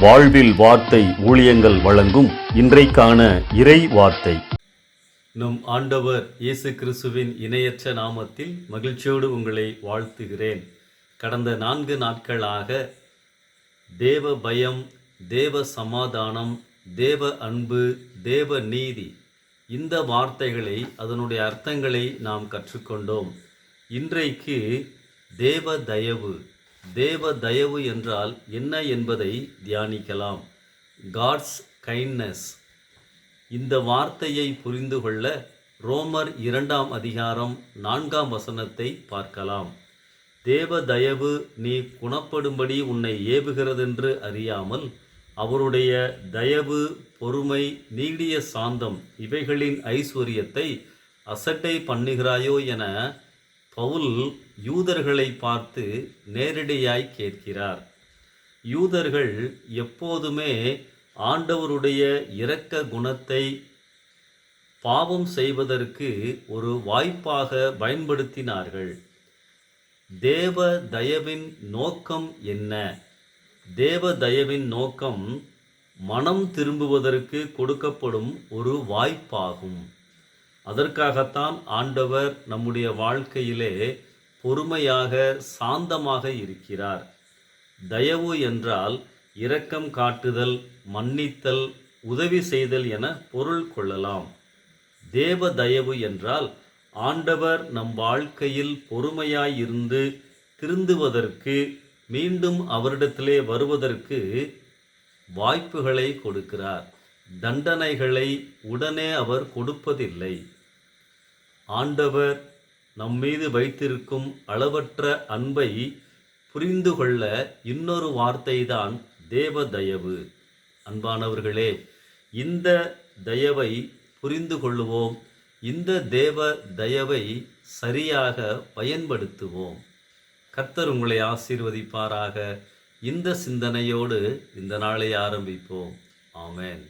வாழ்வில் வார்த்தை ஊழியங்கள் வழங்கும் இன்றைக்கான இறை வார்த்தை. நம் ஆண்டவர் இயேசு கிறிஸ்துவின் இணையற்ற நாமத்தில் மகிழ்ச்சியோடு உங்களை வாழ்த்துகிறேன். கடந்த 4 நாட்களாக தேவ பயம், தேவ சமாதானம், தேவ அன்பு, தேவ நீதி, இந்த வார்த்தைகளை, அதனுடைய அர்த்தங்களை நாம் கற்றுக்கொண்டோம். இன்றைக்கு தேவ தயவு. தேவ தயவு என்றால் என்ன என்பதை தியானிக்கலாம். God's kindness. இந்த வார்த்தையை புரிந்து கொள்ள ரோமர் 2ஆம் அதிகாரம் 4ஆம் வசனத்தை பார்க்கலாம். தேவ தயவு நீ குணப்படும்படி உன்னை ஏவுகிறதென்று அறியாமல் அவருடைய தயவு, பொறுமை, நீடிய சாந்தம் இவைகளின் ஐஸ்வர்யத்தை அசட்டை பண்ணுகிறாயோ என பவுல் யூதர்களை பார்த்து நேரடியாய் கேட்கிறார். யூதர்கள் எப்போதுமே ஆண்டவருடைய இரக்க குணத்தை பாவம் செய்வதற்கு ஒரு வாய்ப்பாக பயன்படுத்தினார்கள். தேவ தயவின் நோக்கம் என்ன? தேவ தயவின் நோக்கம் மனம் திரும்புவதற்கு கொடுக்கப்படும் ஒரு வாய்ப்பாகும். அதற்காகத்தான் ஆண்டவர் நம்முடைய வாழ்க்கையிலே பொறுமையாக, சாந்தமாக இருக்கிறார். தயவு என்றால் இரக்கம் காட்டுதல், மன்னித்தல், உதவி செய்தல் என பொருள் கொள்ளலாம். தேவ தயவு என்றால் ஆண்டவர் நம் வாழ்க்கையில் பொறுமையாயிருந்து திருந்துவதற்கு, மீண்டும் அவரிடத்திலே வருவதற்கு வாய்ப்புகளை கொடுக்கிறார். தண்டனைகளை உடனே அவர் கொடுப்பதில்லை. ஆண்டவர் நம்மீது வைத்திருக்கும் அளவற்ற அன்பை புரிந்து கொள்ள இன்னொரு வார்த்தைதான் தேவ தயவு. அன்பானவர்களே, இந்த தயவை புரிந்து கொள்ளுவோம். இந்த தேவ தயவை சரியாக பயன்படுத்துவோம். கர்த்தர் உங்களை ஆசீர்வதிப்பாராக. இந்த சிந்தனையோடு இந்த நாளை ஆரம்பிப்போம். ஆமென்.